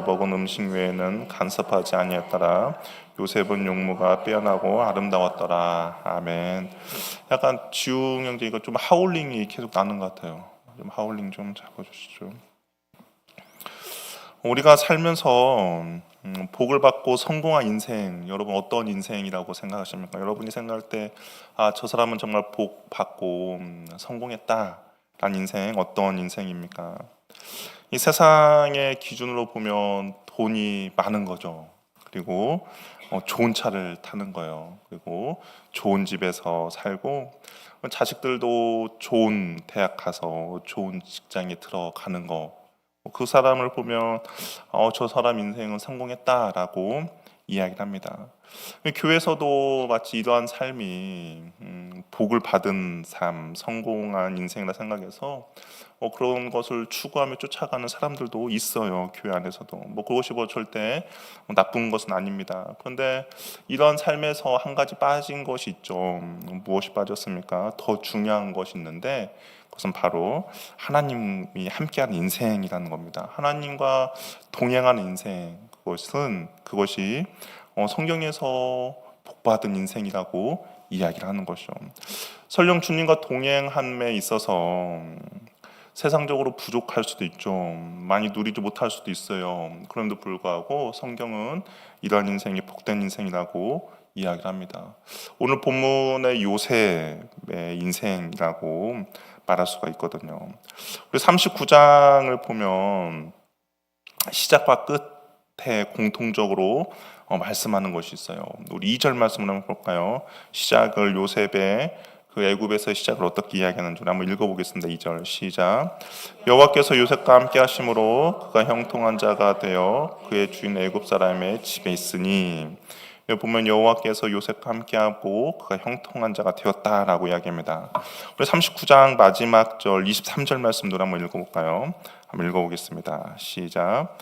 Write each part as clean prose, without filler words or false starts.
먹은 음식 외에는 간섭하지 아니했더라. 요셉은 용모가 빼어나고 아름다웠더라. 아멘. 약간 지웅 형제 이거 좀 하울링이 계속 나는 것 같아요. 좀 하울링 좀 잡아주시죠. 우리가 살면서 복을 받고 성공한 인생, 여러분 어떤 인생이라고 생각하십니까? 여러분이 생각할 때, 저 사람은 정말 복 받고 성공했다라는 인생, 어떤 인생입니까? 이 세상의 기준으로 보면 돈이 많은 거죠. 그리고 좋은 차를 타는 거예요. 그리고 좋은 집에서 살고 자식들도 좋은 대학 가서 좋은 직장에 들어가는 거. 그 사람을 보면 저 사람 인생은 성공했다라고 이야기를 합니다. 교회에서도 마치 이러한 삶이 복을 받은 삶, 성공한 인생이라 생각해서 그런 것을 추구하며 쫓아가는 사람들도 있어요. 교회 안에서도. 그것이 절대 나쁜 것은 아닙니다. 그런데 이런 삶에서 한 가지 빠진 것이 있죠. 무엇이 빠졌습니까? 더 중요한 것이 있는데 그것은 바로 하나님이 함께하는 인생이라는 겁니다. 하나님과 동행하는 인생, 그것이 성경에서 복받은 인생이라고 이야기를 하는 것이죠. 설령 주님과 동행함에 있어서 세상적으로 부족할 수도 있죠. 많이 누리지 못할 수도 있어요. 그럼에도 불구하고 성경은 이러한 인생이 복된 인생이라고 이야기를 합니다. 오늘 본문의 요셉의 인생이라고 말할 수가 있거든요. 우리 39장을 보면 시작과 끝에 공통적으로 말씀하는 것이 있어요. 우리 2절 말씀을 한번 볼까요? 시작을 요셉의 그 애굽에서 시작을 어떻게 이야기하는지 한번 읽어보겠습니다. 2절 시작. 여호와께서 요셉과 함께 하심으로 그가 형통한 자가 되어 그의 주인 애굽 사람의 집에 있으니, 여기 보면 여호와께서 요셉과 함께하고 그가 형통한 자가 되었다라고 이야기합니다. 우리 39장 마지막 절 23절 말씀도 한번 읽어볼까요? 한번 읽어보겠습니다. 시작.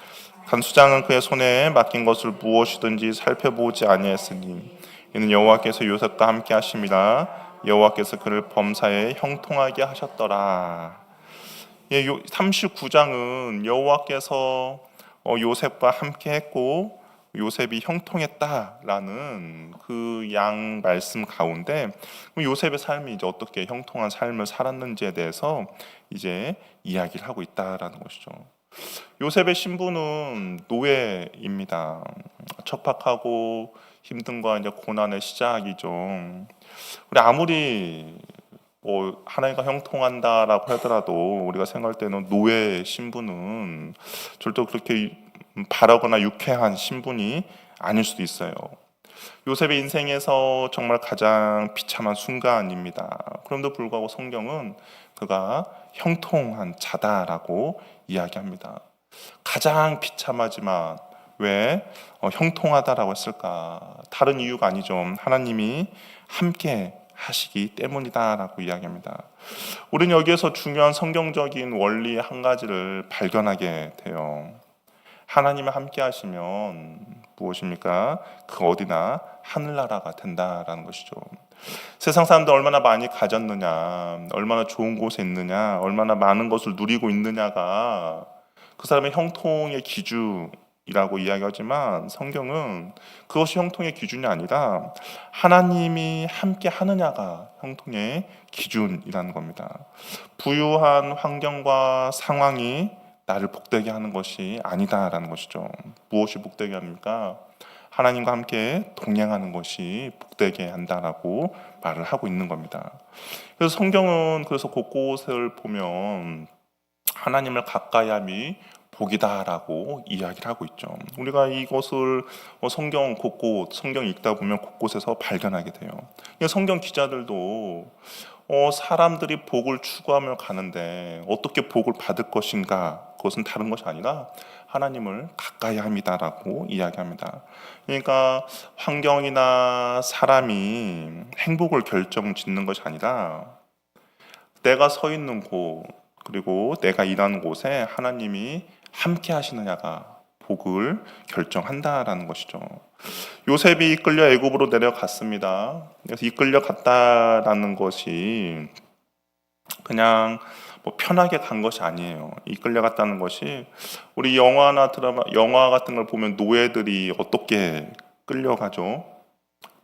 간수장은 그의 손에 맡긴 것을 무엇이든지 살펴보지 아니했으니 이는 여호와께서 요셉과 함께하심이라. 여호와께서 그를 범사에 형통하게 하셨더라. 39장은 여호와께서 요셉과 함께했고 요셉이 형통했다라는 그 양 말씀 가운데 요셉의 삶이 이제 어떻게 형통한 삶을 살았는지에 대해서 이제 이야기를 하고 있다라는 것이죠. 요셉의 신분은 노예입니다. 척박하고 힘든 거 이제 고난의 시작이죠. 우리 아무리 하나님과 형통한다라고 하더라도 우리가 생각할 때는 노예 신분은 절대 그렇게 바라거나 유쾌한 신분이 아닐 수도 있어요. 요셉의 인생에서 정말 가장 비참한 순간입니다. 그럼에도 불구하고 성경은 그가 형통한 자다라고 이야기합니다. 가장 비참하지만 왜 형통하다라고 했을까? 다른 이유가 아니죠. 하나님이 함께 하시기 때문이다라고 이야기합니다. 우리는 여기에서 중요한 성경적인 원리 한 가지를 발견하게 돼요. 하나님이 함께 하시면 무엇입니까? 그 어디나 하늘나라가 된다라는 것이죠. 세상 사람들 얼마나 많이 가졌느냐, 얼마나 좋은 곳에 있느냐, 얼마나 많은 것을 누리고 있느냐가 그 사람의 형통의 기준이라고 이야기하지만 성경은 그것이 형통의 기준이 아니라 하나님이 함께 하느냐가 형통의 기준이라는 겁니다. 부유한 환경과 상황이 나를 복되게 하는 것이 아니다라는 것이죠. 무엇이 복되게 합니까? 하나님과 함께 동행하는 것이 복되게 한다라고 말을 하고 있는 겁니다. 그래서 성경은 그래서 곳곳을 보면 하나님을 가까이 함이 복이다라고 이야기를 하고 있죠. 우리가 이것을 성경 곳곳, 성경 읽다 보면 곳곳에서 발견하게 돼요. 성경 기자들도 사람들이 복을 추구하며 가는데 어떻게 복을 받을 것인가? 그것은 다른 것이 아니라 하나님을 가까이 함이다라고 이야기합니다. 그러니까 환경이나 사람이 행복을 결정짓는 것이 아니라 내가 서 있는 곳 그리고 내가 일하는 곳에 하나님이 함께 하시느냐가 복을 결정한다라는 것이죠. 요셉이 이끌려 애굽으로 내려갔습니다. 그래서 이끌려 갔다라는 것이 그냥 뭐 편하게 간 것이 아니에요. 이 끌려갔다는 것이 우리 영화나 드라마, 영화 같은 걸 보면 노예들이 어떻게 끌려가죠?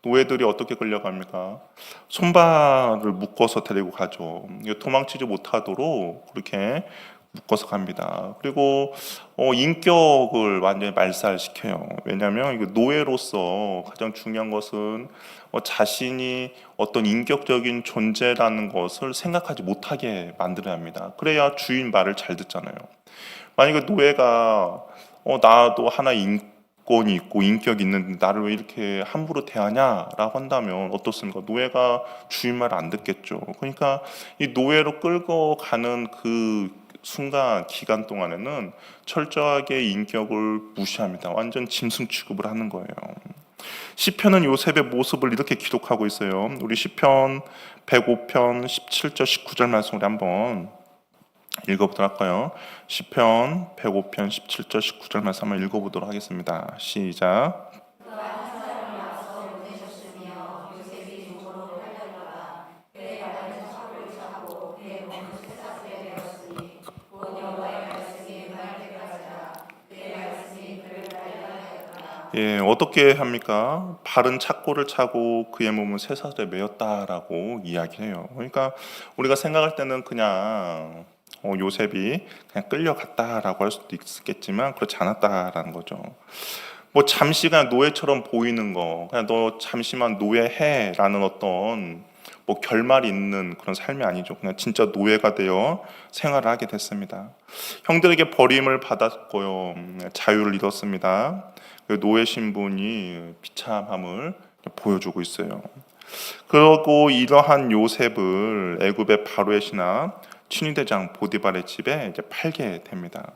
노예들이 어떻게 끌려갑니까? 손발을 묶어서 데리고 가죠. 도망치지 못하도록 그렇게 묶어서 갑니다. 그리고 인격을 완전히 말살시켜요. 왜냐하면 이거 노예로서 가장 중요한 것은 자신이 어떤 인격적인 존재라는 것을 생각하지 못하게 만들어야 합니다. 그래야 주인 말을 잘 듣잖아요. 만약에 노예가 나도 하나의 인권이 있고 인격이 있는데 나를 왜 이렇게 함부로 대하냐라고 한다면 어떻습니까? 노예가 주인 말 안 듣겠죠. 그러니까 이 노예로 끌고 가는 그 순간 기간 동안에는 철저하게 인격을 무시합니다. 완전 짐승 취급을 하는 거예요. 시편은 요셉의 모습을 이렇게 기록하고 있어요. 우리 시편 105편 17절 19절 말씀을 한번 읽어보도록 할까요? 시편 105편 17절 19절 말씀 한번 읽어보도록 하겠습니다. 시작. 예, 어떻게 합니까? 바른 착고를 차고 그의 몸은 쇠사슬에 매였다라고 이야기해요. 그러니까 우리가 생각할 때는 그냥 요셉이 그냥 끌려갔다라고 할 수도 있겠지만 그렇지 않았다라는 거죠. 뭐 잠시 그냥 노예처럼 보이는 거, 그냥 너 잠시만 노예해라는 어떤 뭐 결말이 있는 그런 삶이 아니죠. 그냥 진짜 노예가 되어 생활을 하게 됐습니다. 형들에게 버림을 받았고요, 자유를 잃었습니다. 노예 신분이 비참함을 보여주고 있어요. 그리고 이러한 요셉을 애굽의 바로의 신하 친위대장 보디발의 집에 이제 팔게 됩니다.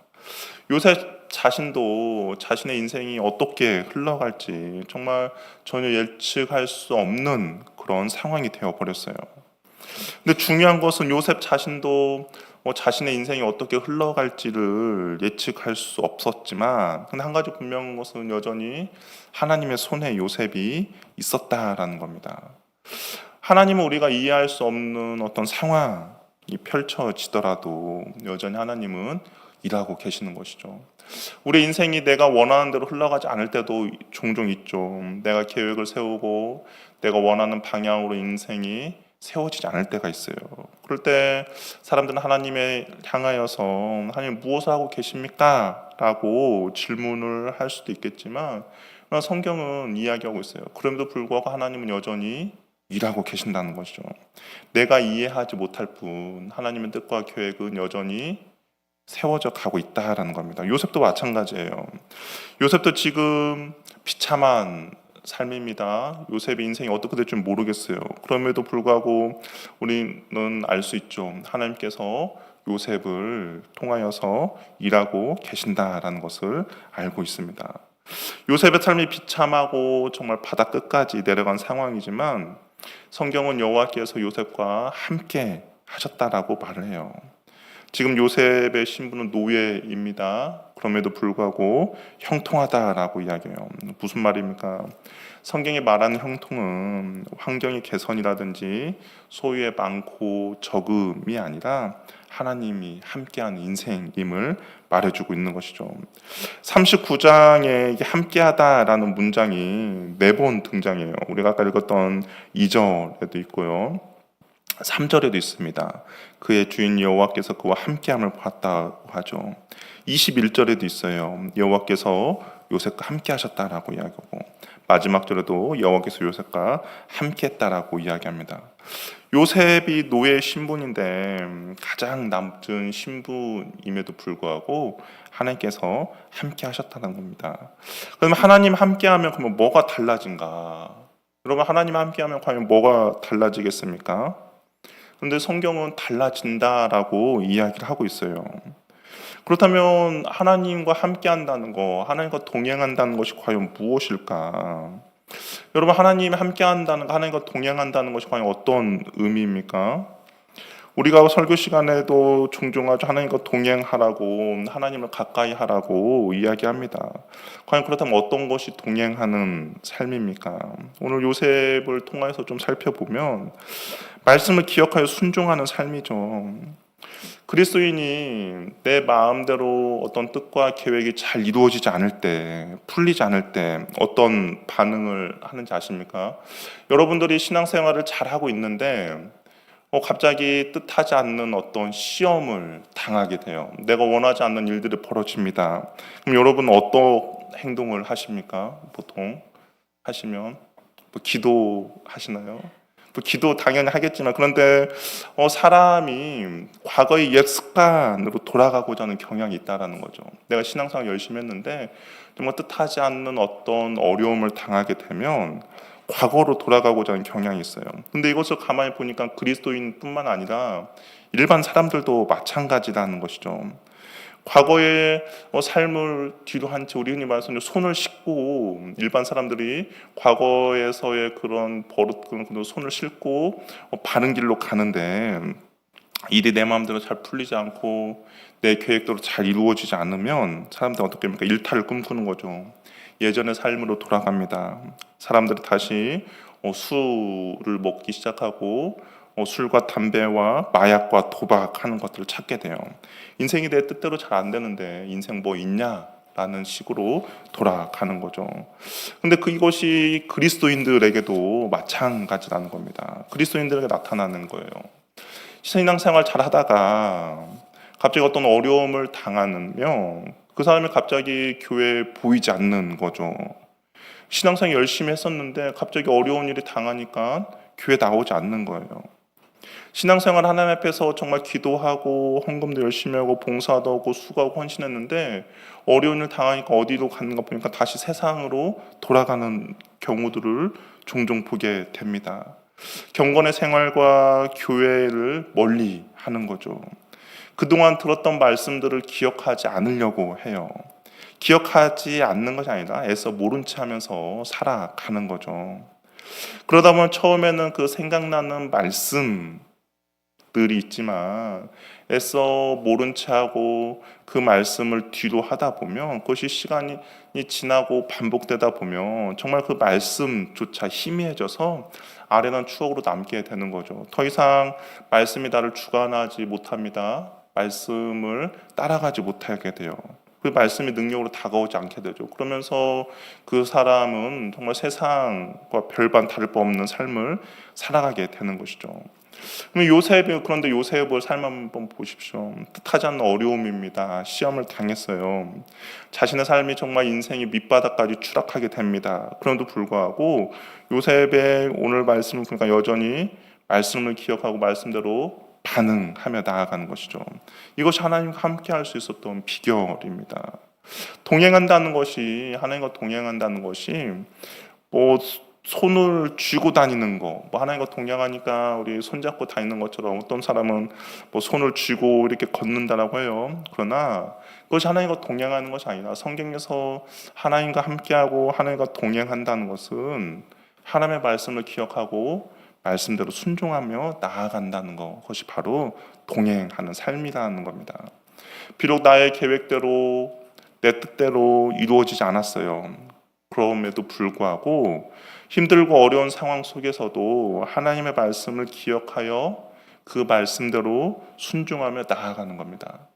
요셉 자신도 자신의 인생이 어떻게 흘러갈지 정말 전혀 예측할 수 없는 그런 상황이 되어 버렸어요. 근데 중요한 것은 요셉 자신도 자신의 인생이 어떻게 흘러갈지를 예측할 수 없었지만, 근데 한 가지 분명한 것은 여전히 하나님의 손에 요셉이 있었다라는 겁니다. 하나님은 우리가 이해할 수 없는 어떤 상황이 펼쳐지더라도 여전히 하나님은 일하고 계시는 것이죠. 우리 인생이 내가 원하는 대로 흘러가지 않을 때도 종종 있죠. 내가 계획을 세우고 내가 원하는 방향으로 인생이 세워지지 않을 때가 있어요. 그럴 때 사람들은 하나님에 향하여서 하나님 무엇을 하고 계십니까? 라고 질문을 할 수도 있겠지만 성경은 이야기하고 있어요. 그럼에도 불구하고 하나님은 여전히 일하고 계신다는 것이죠. 내가 이해하지 못할 뿐 하나님의 뜻과 계획은 여전히 세워져 가고 있다라는 겁니다. 요셉도 마찬가지예요. 요셉도 지금 비참한 삶입니다. 요셉의 인생이 어떻게 될지 모르겠어요. 그럼에도 불구하고 우리는 알 수 있죠. 하나님께서 요셉을 통하여서 일하고 계신다라는 것을 알고 있습니다. 요셉의 삶이 비참하고 정말 바다 끝까지 내려간 상황이지만 성경은 여호와께서 요셉과 함께 하셨다라고 말을 해요. 지금 요셉의 신분은 노예입니다. 그럼에도 불구하고 형통하다라고 이야기해요. 무슨 말입니까? 성경이 말하는 형통은 환경의 개선이라든지 소유의 많고 적음이 아니라 하나님이 함께하는 인생임을 말해주고 있는 것이죠. 39장에 함께하다라는 문장이 4번 등장해요. 우리가 아까 읽었던 2절에도 있고요, 3절에도 있습니다. 그의 주인 여호와께서 그와 함께함을 봤다고 하죠. 21절에도 있어요. 여호와께서 요셉과 함께하셨다라고 이야기하고, 마지막 절에도 여호와께서 요셉과 함께했다라고 이야기합니다. 요셉이 노예 신분인데 가장 낮은 신분임에도 불구하고 하나님께서 함께하셨다는 겁니다. 그러면 하나님 함께하면 그러면 뭐가 달라진가? 여러분, 하나님 함께하면 과연 뭐가 달라지겠습니까? 그런데 성경은 달라진다라고 이야기를 하고 있어요. 그렇다면 하나님과 함께한다는 거, 하나님과 동행한다는 것이 과연 무엇일까? 여러분, 하나님이 함께한다는 거, 하나님과 동행한다는 것이 과연 어떤 의미입니까? 우리가 설교 시간에도 종종 아주 하나님과 동행하라고, 하나님을 가까이 하라고 이야기합니다. 과연 그렇다면 어떤 것이 동행하는 삶입니까? 오늘 요셉을 통해서 좀 살펴보면 말씀을 기억하여 순종하는 삶이죠. 그리스도인이 내 마음대로 어떤 뜻과 계획이 잘 이루어지지 않을 때, 풀리지 않을 때 어떤 반응을 하는지 아십니까? 여러분들이 신앙생활을 잘 하고 있는데 갑자기 뜻하지 않는 어떤 시험을 당하게 돼요. 내가 원하지 않는 일들이 벌어집니다. 그럼 여러분은 어떤 행동을 하십니까? 보통 하시면 기도하시나요? 기도 당연히 하겠지만 그런데 사람이 과거의 옛 습관으로 돌아가고자 하는 경향이 있다라는 거죠. 내가 신앙생활 열심히 했는데 정말 뜻하지 않는 어떤 어려움을 당하게 되면 과거로 돌아가고자 하는 경향이 있어요. 근데 이것을 가만히 보니까 그리스도인뿐만 아니라 일반 사람들도 마찬가지라는 것이죠. 과거의 삶을 뒤로 한 채 우리 흔히 말해서 손을 씻고 일반 사람들이 과거에서의 그런 버릇 그런 손을 씻고 바른 길로 가는데 일이 내 마음대로 잘 풀리지 않고 내 계획대로 잘 이루어지지 않으면 사람들은 어떻게 합니까? 일탈을 꿈꾸는 거죠. 예전의 삶으로 돌아갑니다. 사람들이 다시 술을 먹기 시작하고 술과 담배와 마약과 도박하는 것들을 찾게 돼요. 인생이 내 뜻대로 잘 안 되는데 인생 뭐 있냐? 라는 식으로 돌아가는 거죠. 근데 이것이 그리스도인들에게도 마찬가지라는 겁니다. 그리스도인들에게 나타나는 거예요. 신앙생활 잘 하다가 갑자기 어떤 어려움을 당하면 그 사람이 갑자기 교회에 보이지 않는 거죠. 신앙생활 열심히 했었는데 갑자기 어려운 일이 당하니까 교회 나오지 않는 거예요. 신앙생활 하나님 앞에서 정말 기도하고 헌금도 열심히 하고 봉사도 하고 수고하고 헌신했는데 어려운 일 당하니까 어디로 가는가 보니까 다시 세상으로 돌아가는 경우들을 종종 보게 됩니다. 경건의 생활과 교회를 멀리 하는 거죠. 그동안 들었던 말씀들을 기억하지 않으려고 해요. 기억하지 않는 것이 아니라 애써 모른 체 하면서 살아가는 거죠. 그러다 보면 처음에는 그 생각나는 말씀들이 있지만 애써 모른 체 하고 그 말씀을 뒤로 하다 보면 그것이 시간이 지나고 반복되다 보면 정말 그 말씀조차 희미해져서 아련한 추억으로 남게 되는 거죠. 더 이상 말씀이 나를 주관하지 못합니다. 말씀을 따라가지 못하게 돼요. 그 말씀이 능력으로 다가오지 않게 되죠. 그러면서 그 사람은 정말 세상과 별반 다를 바 없는 삶을 살아가게 되는 것이죠. 그런데 요셉의 삶 한번 보십시오. 뜻하지 않는 어려움입니다. 시험을 당했어요. 자신의 삶이 정말 인생이 밑바닥까지 추락하게 됩니다. 그럼에도 불구하고 요셉의 오늘 말씀을 보니까 여전히 말씀을 기억하고 말씀대로 반응하며 나아가는 것이죠. 이것이 하나님과 함께 할 수 있었던 비결입니다. 동행한다는 것이 하나님과 동행한다는 것이 뭐 손을 쥐고 다니는 거, 뭐 하나님과 동행하니까 우리 손잡고 다니는 것처럼 어떤 사람은 뭐 손을 쥐고 이렇게 걷는다라고 해요. 그러나 그것이 하나님과 동행하는 것이 아니라 성경에서 하나님과 함께하고 하나님과 동행한다는 것은 하나님의 말씀을 기억하고 말씀대로 순종하며 나아간다는 것, 그것이 바로 동행하는 삶이라는 겁니다. 비록 나의 계획대로 내 뜻대로 이루어지지 않았어요. 그럼에도 불구하고 힘들고 어려운 상황 속에서도 하나님의 말씀을 기억하여 그 말씀대로 순종하며 나아가는 겁니다.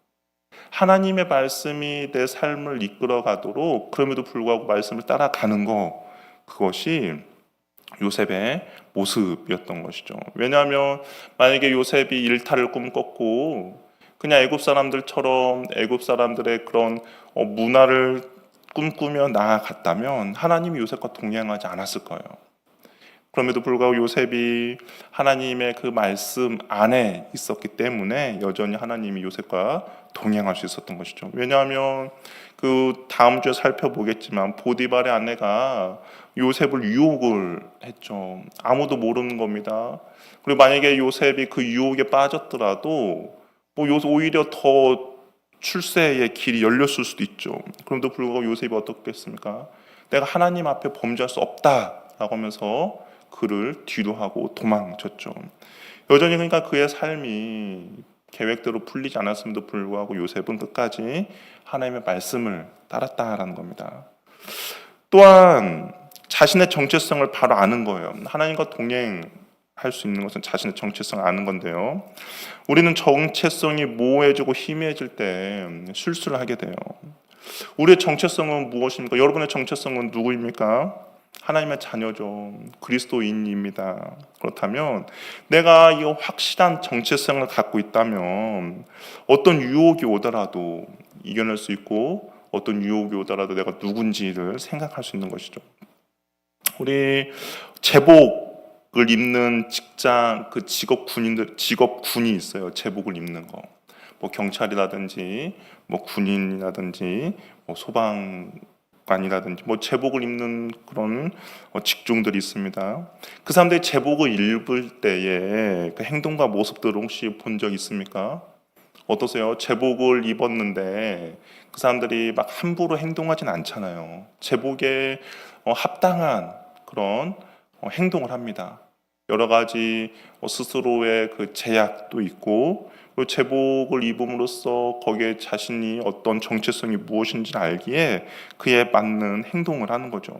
하나님의 말씀이 내 삶을 이끌어 가도록 그럼에도 불구하고 말씀을 따라가는 것, 그것이 요셉의 모습이었던 것이죠. 왜냐하면 만약에 요셉이 일탈을 꿈꿨고 그냥 애굽 사람들처럼 애굽 사람들의 그런 문화를 꿈꾸며 나아갔다면 하나님이 요셉과 동행하지 않았을 거예요. 그럼에도 불구하고 요셉이 하나님의 그 말씀 안에 있었기 때문에 여전히 하나님이 요셉과 동행할 수 있었던 것이죠. 왜냐하면 그 다음 주에 살펴보겠지만 보디발의 아내가 요셉을 유혹을 했죠. 아무도 모르는 겁니다. 그리고 만약에 요셉이 그 유혹에 빠졌더라도 오히려 더 출세의 길이 열렸을 수도 있죠. 그럼에도 불구하고 요셉이 어떻게 했습니까? 내가 하나님 앞에 범죄할 수 없다라고 하면서 그를 뒤로 하고 도망쳤죠. 여전히 그러니까 그의 삶이 계획대로 풀리지 않았음에도 불구하고 요셉은 끝까지 하나님의 말씀을 따랐다라는 겁니다. 또한 자신의 정체성을 바로 아는 거예요. 하나님과 동행하는 할 수 있는 것은 자신의 정체성을 아는 건데요. 우리는 정체성이 모호해지고 희미해질 때 실수를 하게 돼요. 우리의 정체성은 무엇입니까? 여러분의 정체성은 누구입니까? 하나님의 자녀죠. 그리스도인입니다. 그렇다면 내가 이 확실한 정체성을 갖고 있다면 어떤 유혹이 오더라도 이겨낼 수 있고 어떤 유혹이 오더라도 내가 누군지를 생각할 수 있는 것이죠. 우리 제복을 입는 직장 그 직업군이 있어요. 제복을 입는 거. 뭐 경찰이라든지 뭐 군인이라든지 뭐 소방관이라든지 뭐 제복을 입는 그런 직종들이 있습니다. 그 사람들이 제복을 입을 때의 그 행동과 모습들을 혹시 본 적 있습니까? 어떠세요? 제복을 입었는데 그 사람들이 막 함부로 행동하진 않잖아요. 제복에 합당한 그런 행동을 합니다. 여러 가지 스스로의 그 제약도 있고 그 제복을 입음으로써 거기에 자신이 어떤 정체성이 무엇인지 알기에 그에 맞는 행동을 하는 거죠.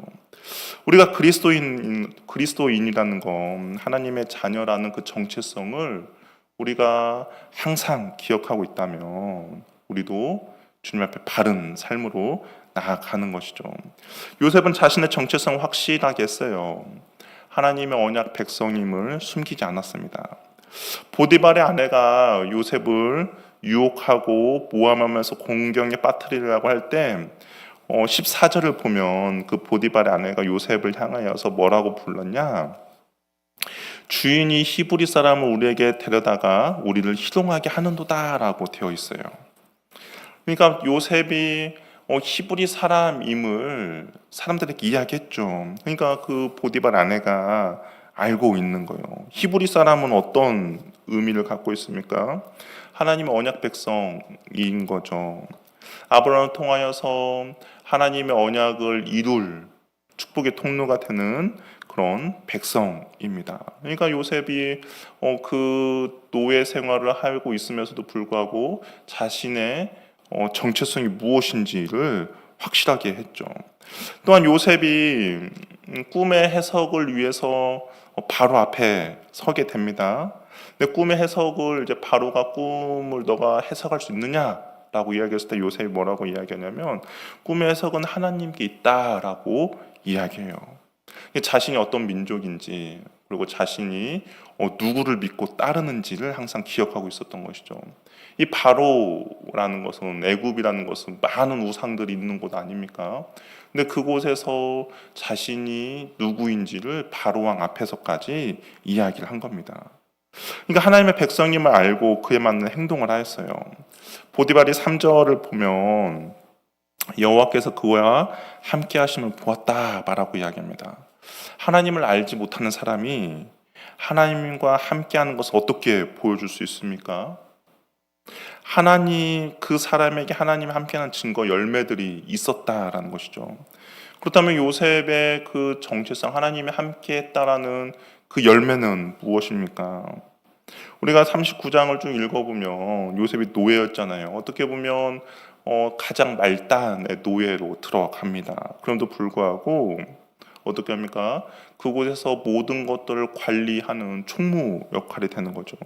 우리가 그리스도인이라는 건 하나님의 자녀라는 그 정체성을 우리가 항상 기억하고 있다면 우리도 주님 앞에 바른 삶으로 나아가는 것이죠. 요셉은 자신의 정체성을 확실하게 했어요. 하나님의 언약 백성임을 숨기지 않았습니다. 보디발의 아내가 요셉을 유혹하고 모함하면서 공경에 빠뜨리려고 할 때 14절을 보면 그 보디발의 아내가 요셉을 향하여서 뭐라고 불렀냐? 주인이 히브리 사람을 우리에게 데려다가 우리를 희롱하게 하는도다라고 되어 있어요. 그러니까 요셉이 히브리 사람임을 사람들에게 이야기했죠. 그러니까 그 보디발 아내가 알고 있는 거예요. 히브리 사람은 어떤 의미를 갖고 있습니까? 하나님의 언약 백성인 거죠. 아브라함을 통하여서 하나님의 언약을 이룰 축복의 통로가 되는 그런 백성입니다. 그러니까 요셉이 그 노예 생활을 하고 있으면서도 불구하고 자신의 정체성이 무엇인지를 확실하게 했죠. 또한 요셉이 꿈의 해석을 위해서 바로 앞에 서게 됩니다. 근데 꿈의 해석을 이제 바로가 꿈을 너가 해석할 수 있느냐라고 이야기했을 때 요셉이 뭐라고 이야기하냐면 꿈의 해석은 하나님께 있다라고 이야기해요. 자신이 어떤 민족인지 그리고 자신이 누구를 믿고 따르는지를 항상 기억하고 있었던 것이죠. 이 바로라는 것은 애굽이라는 것은 많은 우상들이 있는 곳 아닙니까? 근데 그곳에서 자신이 누구인지를 바로 왕 앞에서까지 이야기를 한 겁니다. 그러니까 하나님의 백성임을 알고 그에 맞는 행동을 하였어요. 보디발이 3절을 보면 여호와께서 그와 함께 하심을 보았다 말하고 이야기합니다. 하나님을 알지 못하는 사람이 하나님과 함께하는 것을 어떻게 보여줄 수 있습니까? 하나님 그 사람에게 하나님 함께하는 증거 열매들이 있었다라는 것이죠. 그렇다면 요셉의 그 정체성 하나님이 함께했다라는 그 열매는 무엇입니까? 우리가 39장을 쭉 읽어보면 요셉이 노예였잖아요. 어떻게 보면 가장 말단의 노예로 들어갑니다. 그럼에도 불구하고 어떻게 합니까? 그곳에서 모든 것들을 관리하는 총무 역할이 되는 거죠.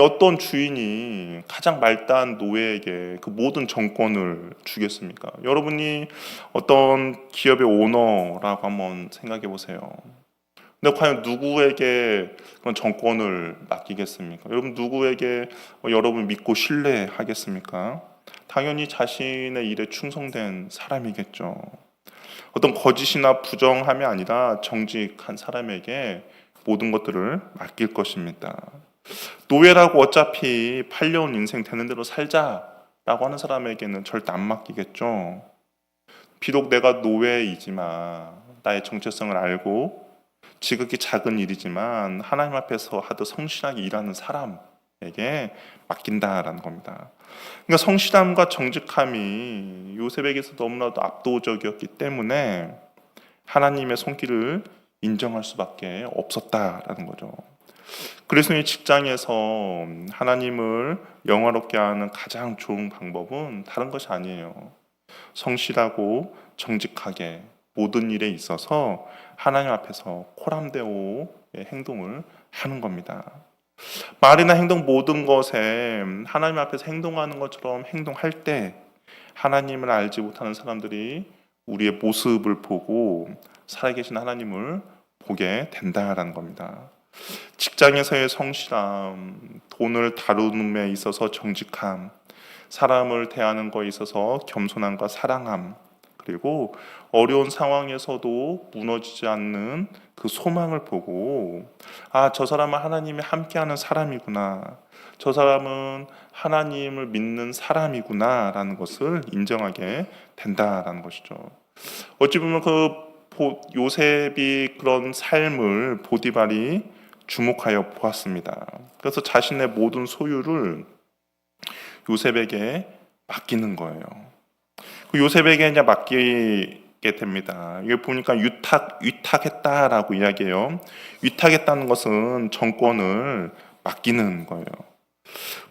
어떤 주인이 가장 말단 노예에게 그 모든 정권을 주겠습니까? 여러분이 어떤 기업의 오너라고 한번 생각해 보세요. 근데 과연 누구에게 그런 정권을 맡기겠습니까? 여러분 누구에게 여러분 믿고 신뢰하겠습니까? 당연히 자신의 일에 충성된 사람이겠죠. 어떤 거짓이나 부정함이 아니라 정직한 사람에게 모든 것들을 맡길 것입니다. 노예라고 어차피 팔려온 인생 되는 대로 살자라고 하는 사람에게는 절대 안 맡기겠죠. 비록 내가 노예이지만 나의 정체성을 알고 지극히 작은 일이지만 하나님 앞에서 하도 성실하게 일하는 사람에게 맡긴다라는 겁니다. 그러니까 성실함과 정직함이 요셉에게서 너무나도 압도적이었기 때문에 하나님의 손길을 인정할 수밖에 없었다라는 거죠. 그래서 이 직장에서 하나님을 영화롭게 하는 가장 좋은 방법은 다른 것이 아니에요. 성실하고 정직하게 모든 일에 있어서 하나님 앞에서 코람되고 행동을 하는 겁니다. 말이나 행동 모든 것에 하나님 앞에서 행동하는 것처럼 행동할 때 하나님을 알지 못하는 사람들이 우리의 모습을 보고 살아계신 하나님을 보게 된다라는 겁니다. 직장에서의 성실함, 돈을 다루는 데 있어서 정직함, 사람을 대하는 것에 있어서 겸손함과 사랑함, 그리고 어려운 상황에서도 무너지지 않는 그 소망을 보고 저 사람은 하나님이 함께하는 사람이구나, 저 사람은 하나님을 믿는 사람이구나 라는 것을 인정하게 된다라는 것이죠. 어찌 보면 요셉이 그런 삶을 보디발이 주목하여 보았습니다. 그래서 자신의 모든 소유를 요셉에게 맡기는 거예요. 요셉에게 이제 맡기게 됩니다. 이게 보니까 위탁했다라고 이야기해요. 위탁했다는 것은 정권을 맡기는 거예요.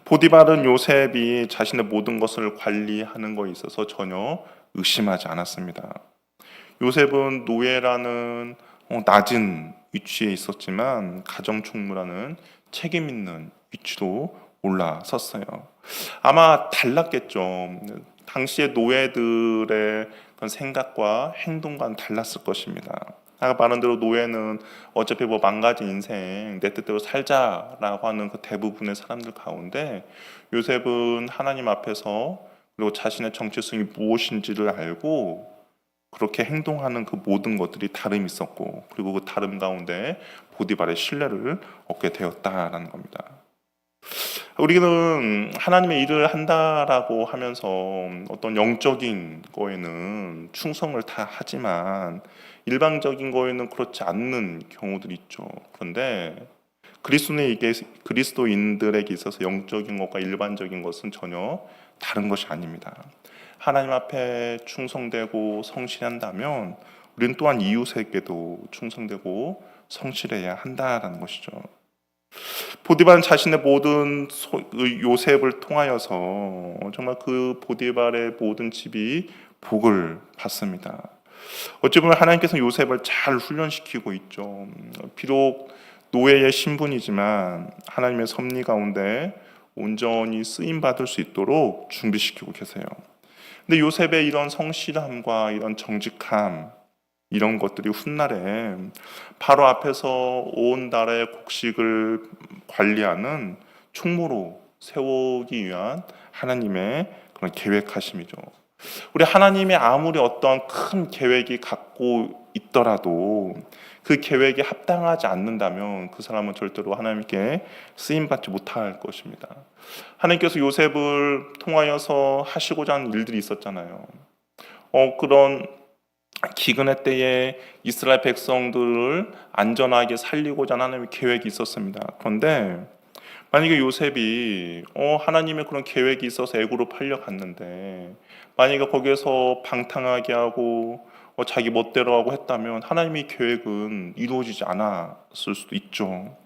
보디발은 요셉이 자신의 모든 것을 관리하는 것에 있어서 전혀 의심하지 않았습니다. 요셉은 노예라는 낮은 위치에 있었지만 가정총무라는 책임 있는 위치로 올라섰어요. 아마 달랐겠죠. 당시의 노예들의 그런 생각과 행동과는 달랐을 것입니다. 아까 말한 대로 노예는 어차피 망가진 인생 내 뜻대로 살자라고 하는 그 대부분의 사람들 가운데 요셉은 하나님 앞에서 그리고 자신의 정체성이 무엇인지를 알고 그렇게 행동하는 그 모든 것들이 다름이 있었고, 그리고 그 다름 가운데 보디발의 신뢰를 얻게 되었다라는 겁니다. 우리는 하나님의 일을 한다라고 하면서 어떤 영적인 거에는 충성을 다 하지만 일방적인 거에는 그렇지 않는 경우들이 있죠. 그런데 그리스도인들에게 있어서 영적인 것과 일반적인 것은 전혀 다른 것이 아닙니다. 하나님 앞에 충성되고 성실한다면 우리는 또한 이웃에게도 충성되고 성실해야 한다라는 것이죠. 보디발은 자신의 모든 요셉을 통하여서 정말 그 보디발의 모든 집이 복을 받습니다. 어찌 보면 하나님께서 요셉을 잘 훈련시키고 있죠. 비록 노예의 신분이지만 하나님의 섭리 가운데 온전히 쓰임 받을 수 있도록 준비시키고 계세요. 근데 요셉의 이런 성실함과 이런 정직함, 이런 것들이 훗날에 바로 앞에서 온 나라의 곡식을 관리하는 총무로 세우기 위한 하나님의 그런 계획하심이죠. 우리 하나님이 아무리 어떤 큰 계획이 갖고 있더라도 그 계획에 합당하지 않는다면 그 사람은 절대로 하나님께 쓰임받지 못할 것입니다. 하나님께서 요셉을 통하여서 하시고자 하는 일들이 있었잖아요. 그런 기근의 때에 이스라엘 백성들을 안전하게 살리고자 하는 하나님의 계획이 있었습니다. 그런데 만약에 요셉이 하나님의 그런 계획이 있어서 애굽으로 팔려갔는데 만약에 거기에서 방탕하게 하고 자기 멋대로 하고 했다면 하나님의 계획은 이루어지지 않았을 수도 있죠.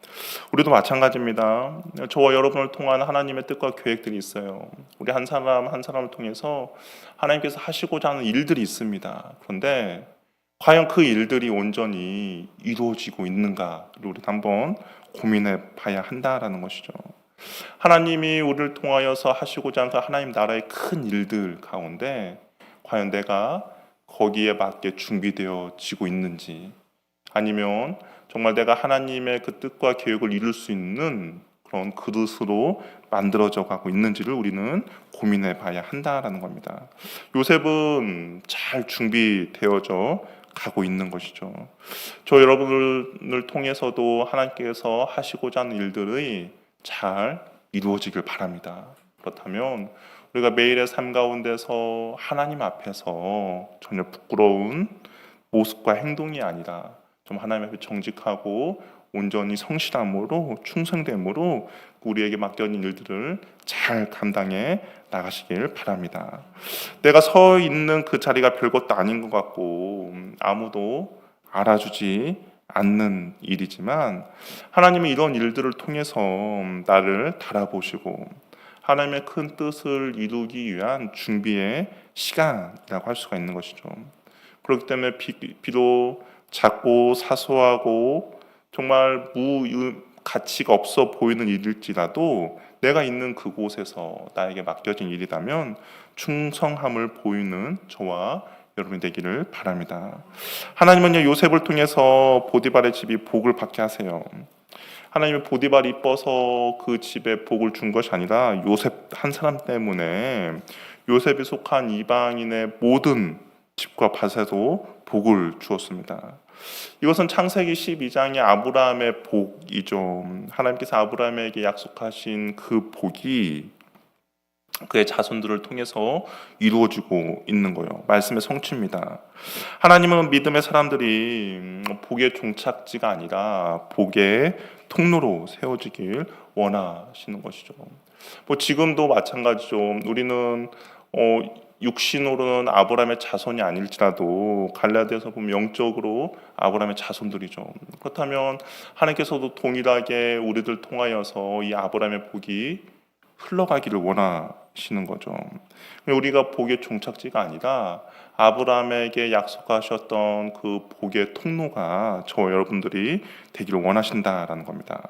우리도 마찬가지입니다. 저와 여러분을 통한 하나님의 뜻과 계획들이 있어요. 우리 한 사람 한 사람을 통해서 하나님께서 하시고자 하는 일들이 있습니다. 그런데 과연 그 일들이 온전히 이루어지고 있는가를 우리 한번 고민해 봐야 한다라는 것이죠. 하나님이 우리를 통하여서 하시고자 하는 하나님 나라의 큰 일들 가운데 과연 내가 거기에 맞게 준비되어지고 있는지, 아니면 정말 내가 하나님의 그 뜻과 계획을 이룰 수 있는 그런 그릇으로 만들어져 가고 있는지를 우리는 고민해 봐야 한다라는 겁니다. 요셉은 잘 준비되어져 가고 있는 것이죠. 저 여러분을 통해서도 하나님께서 하시고자 하는 일들이 잘 이루어지길 바랍니다. 그렇다면 우리가 매일의 삶 가운데서 하나님 앞에서 전혀 부끄러운 모습과 행동이 아니라 좀 하나님 앞에 정직하고 온전히 성실함으로 충성됨으로 우리에게 맡겨진 일들을 잘 감당해 나가시길 바랍니다. 내가 서 있는 그 자리가 별것도 아닌 것 같고 아무도 알아주지 않는 일이지만 하나님이 이런 일들을 통해서 나를 달아보시고 하나님의 큰 뜻을 이루기 위한 준비의 시간이라고 할 수가 있는 것이죠. 그렇기 때문에 비록 작고 사소하고 정말 가치가 없어 보이는 일일지라도 내가 있는 그곳에서 나에게 맡겨진 일이라면 충성함을 보이는 저와 여러분이 되기를 바랍니다. 하나님은요, 요셉을 통해서 보디발의 집이 복을 받게 하세요. 하나님의 보디발이 이뻐서 그 집에 복을 준 것이 아니라 요셉 한 사람 때문에 요셉이 속한 이방인의 모든 집과 밭에도 복을 주었습니다. 이것은 창세기 12장의 아브라함의 복이죠. 하나님께서 아브라함에게 약속하신 그 복이 그의 자손들을 통해서 이루어지고 있는 거예요. 말씀의 성취입니다. 하나님은 믿음의 사람들이 복의 종착지가 아니라 복의 통로로 세워지길 원하시는 것이죠. 뭐 지금도 마찬가지죠. 우리는 육신으로는 아브라함의 자손이 아닐지라도 갈라디아서 보면 영적으로 아브라함의 자손들이죠. 그렇다면 하나님께서도 동일하게 우리들 통하여서 이 아브라함의 복이 흘러가기를 원하시는 거죠. 우리가 복의 종착지가 아니라 아브라함에게 약속하셨던 그 복의 통로가 저 여러분들이 되기를 원하신다라는 겁니다.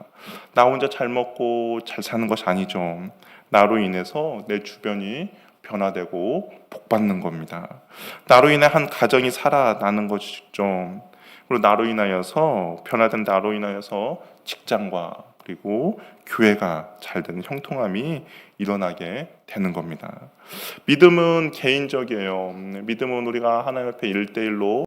나 혼자 잘 먹고 잘 사는 것이 아니죠. 나로 인해서 내 주변이 변화되고 복받는 겁니다. 나로 인해 한 가정이 살아나는 것이죠. 그리고 나로 인하여서 변화된 나로 인하여서 직장과 그리고 교회가 잘 되는 형통함이 일어나게 되는 겁니다. 믿음은 개인적이에요. 믿음은 우리가 하나님 앞에 1대1로